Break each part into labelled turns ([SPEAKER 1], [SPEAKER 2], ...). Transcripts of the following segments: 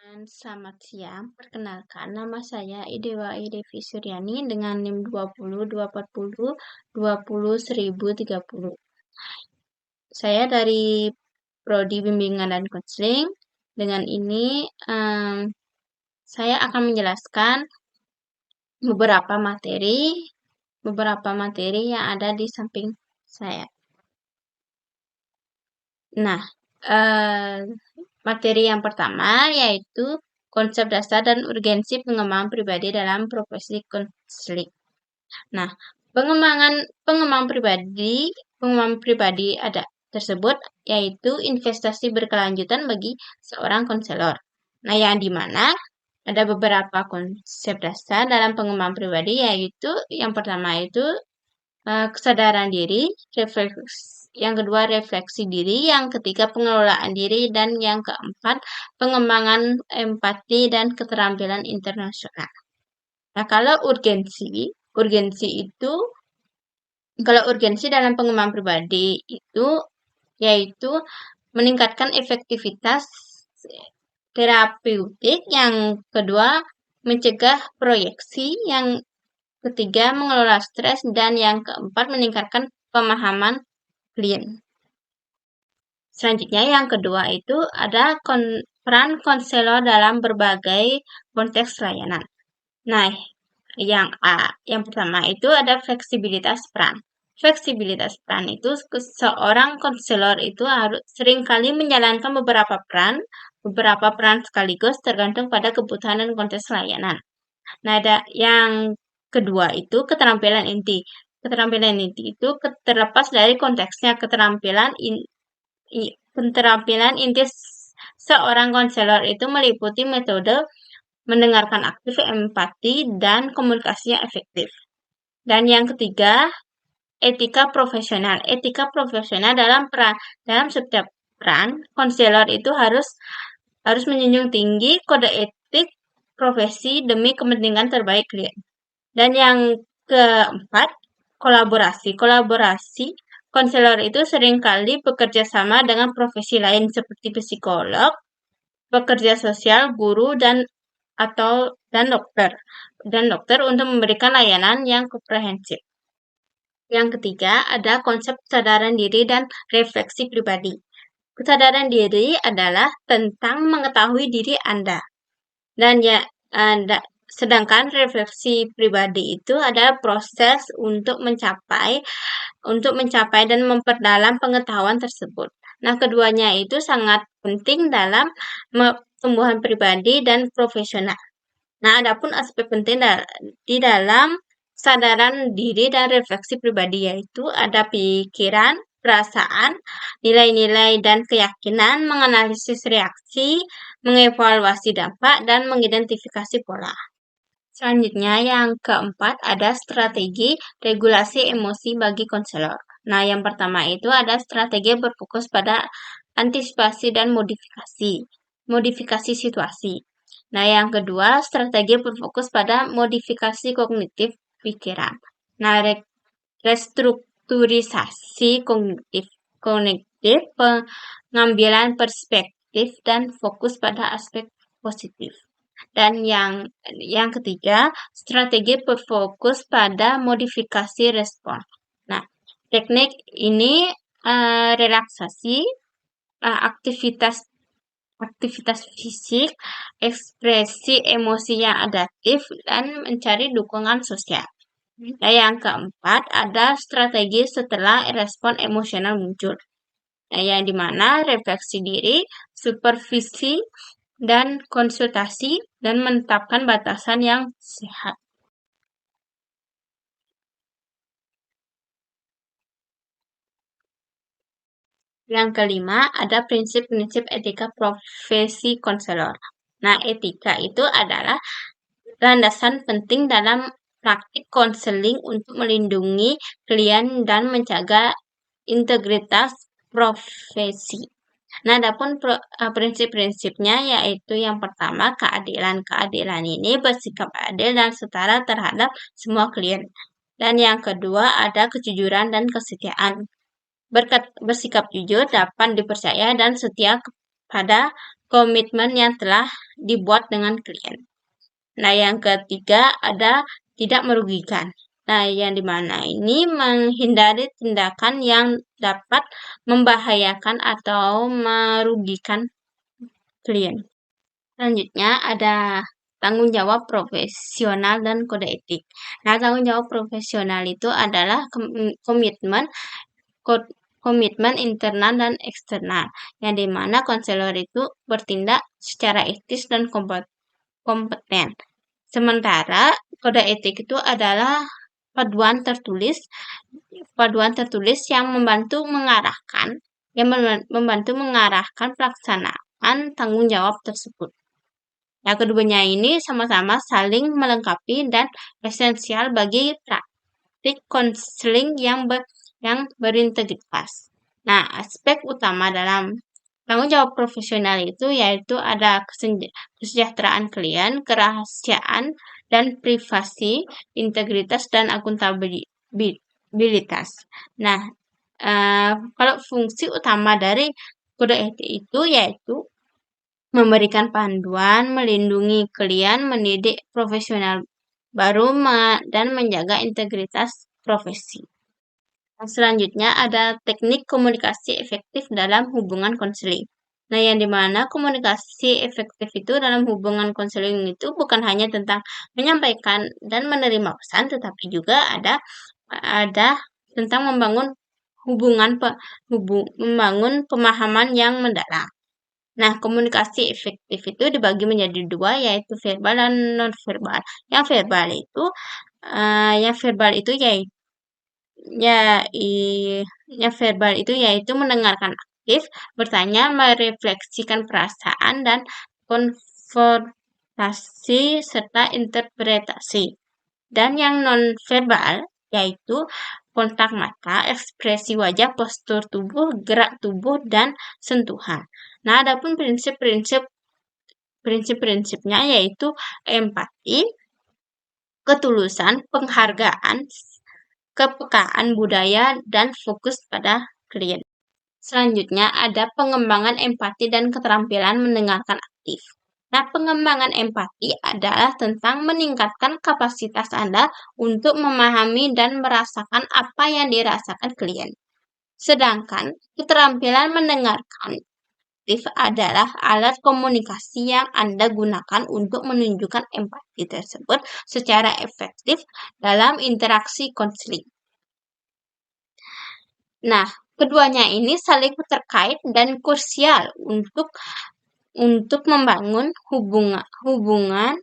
[SPEAKER 1] Selamat siang, perkenalkan nama saya Idewa Idevi Suryani dengan NIM 20 240 20 1030. Saya dari Prodi Bimbingan dan Konseling. Dengan ini saya akan menjelaskan beberapa materi yang ada di samping saya. Nah, materi yang pertama yaitu konsep dasar dan urgensi pengembangan pribadi dalam profesi konseling. Nah, pengembangan pribadi ada tersebut yaitu investasi berkelanjutan bagi seorang konselor. Nah, yang dimana ada beberapa konsep dasar dalam pengembangan pribadi yaitu yang pertama itu kesadaran diri, yang kedua refleksi diri, yang ketiga pengelolaan diri, dan yang keempat pengembangan empati dan keterampilan internasional. Nah, kalau urgensi dalam pengembangan pribadi itu yaitu meningkatkan efektivitas terapeutik, yang kedua mencegah proyeksi, yang ketiga mengelola stres, dan yang keempat meningkatkan pemahaman klien. Selanjutnya yang kedua itu ada peran konselor dalam berbagai konteks layanan. Nah, yang pertama itu ada fleksibilitas peran. Fleksibilitas peran itu seorang konselor itu harus seringkali menjalankan beberapa peran sekaligus tergantung pada kebutuhan dan konteks layanan. Nah, ada yang kedua itu keterampilan inti. Keterampilan inti itu terlepas dari konteksnya. Keterampilan inti seorang konselor itu meliputi metode mendengarkan aktif, empati, dan komunikasinya efektif. Dan yang ketiga, etika profesional. Etika profesional dalam setiap peran konselor itu harus menjunjung tinggi kode etik profesi demi kepentingan terbaik klien. Dan yang keempat, kolaborasi. Konselor itu seringkali bekerja sama dengan profesi lain seperti psikolog, pekerja sosial, guru, dan dokter untuk memberikan layanan yang komprehensif. Yang ketiga ada konsep kesadaran diri dan refleksi pribadi. Kesadaran diri adalah tentang mengetahui diri Anda. Dan sedangkan refleksi pribadi itu adalah proses untuk mencapai dan memperdalam pengetahuan tersebut. Nah, keduanya itu sangat penting dalam pertumbuhan pribadi dan profesional. Nah, adapun aspek penting di dalam kesadaran diri dan refleksi pribadi yaitu ada pikiran, perasaan, nilai-nilai, dan keyakinan, menganalisis reaksi, mengevaluasi dampak, dan mengidentifikasi pola. Selanjutnya yang keempat ada strategi regulasi emosi bagi konselor. Nah, yang pertama itu ada strategi berfokus pada antisipasi dan modifikasi situasi. Nah, yang kedua strategi berfokus pada modifikasi kognitif pikiran. Nah, restrukturisasi kognitif, pengambilan perspektif, dan fokus pada aspek positif. Dan yang ketiga, strategi berfokus pada modifikasi respon. Nah, teknik ini relaksasi, aktivitas fisik, ekspresi emosi yang adaptif, dan mencari dukungan sosial. Nah, yang keempat ada strategi setelah respon emosional muncul. Nah, yang dimana refleksi diri, supervisi, dan konsultasi, dan menetapkan batasan yang sehat. Yang kelima, ada prinsip-prinsip etika profesi konselor. Nah, etika itu adalah landasan penting dalam praktik konseling untuk melindungi klien dan menjaga integritas profesi. Nah, adapun prinsip-prinsipnya yaitu yang pertama keadilan. Keadilan ini bersikap adil dan setara terhadap semua klien. Dan yang kedua ada kejujuran dan kesetiaan. Bersikap jujur, dapat dipercaya, dan setia pada komitmen yang telah dibuat dengan klien. Nah, yang ketiga ada tidak merugikan. Nah, yang dimana ini menghindari tindakan yang dapat membahayakan atau merugikan klien. Selanjutnya ada tanggung jawab profesional dan kode etik. Nah, tanggung jawab profesional itu adalah komitmen internal dan eksternal, yang dimana konselor itu bertindak secara etis dan kompeten. Sementara kode etik itu adalah paduan tertulis yang membantu mengarahkan pelaksanaan tanggung jawab tersebut. Nah, keduanya ini sama-sama saling melengkapi dan esensial bagi praktik konseling yang berintegritas. Nah, aspek utama dalam tanggung jawab profesional itu yaitu ada kesejahteraan klien, kerahasiaan dan privasi, integritas dan akuntabilitas. Nah, kalau fungsi utama dari kode etik itu yaitu memberikan panduan, melindungi klien, mendidik profesional baru, dan menjaga integritas profesi. Selanjutnya ada teknik komunikasi efektif dalam hubungan konseling. Nah, yang dimana komunikasi efektif itu dalam hubungan konseling itu bukan hanya tentang menyampaikan dan menerima pesan, tetapi juga ada tentang membangun membangun pemahaman yang mendalam. Nah, komunikasi efektif itu dibagi menjadi dua, yaitu verbal dan non-verbal. Yang verbal itu yaitu mendengarkan aktif, bertanya, merefleksikan perasaan dan konfrontasi serta interpretasi. Dan yang non-verbal yaitu kontak mata, ekspresi wajah, postur tubuh, gerak tubuh, dan sentuhan. Nah, adapun prinsip-prinsipnya yaitu empati, ketulusan, penghargaan, kepekaan budaya, dan fokus pada klien. Selanjutnya ada pengembangan empati dan keterampilan mendengarkan aktif. Nah, pengembangan empati adalah tentang meningkatkan kapasitas Anda untuk memahami dan merasakan apa yang dirasakan klien. Sedangkan keterampilan mendengarkan aktif adalah alat komunikasi yang Anda gunakan untuk menunjukkan empati tersebut secara efektif dalam interaksi konseling. Nah, keduanya ini saling terkait dan krusial untuk membangun hubungan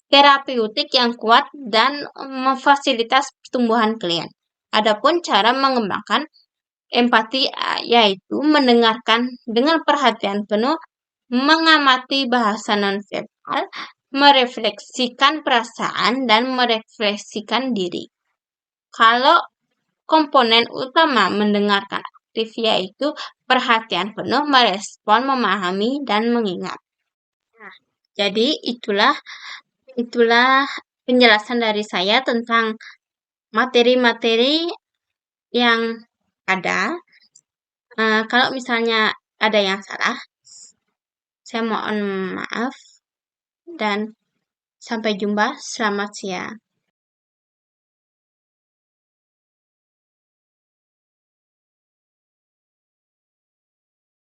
[SPEAKER 1] terapeutik yang kuat dan memfasilitasi pertumbuhan klien. Adapun cara mengembangkan empati yaitu mendengarkan dengan perhatian penuh, mengamati bahasa nonverbal, merefleksikan perasaan, dan merefleksikan diri. Kalau komponen utama mendengarkan aktif yaitu perhatian penuh, merespon, memahami, dan mengingat. Nah, jadi itulah penjelasan dari saya tentang materi-materi yang ada. Kalau misalnya ada yang salah, saya mohon maaf dan sampai jumpa. Selamat siang.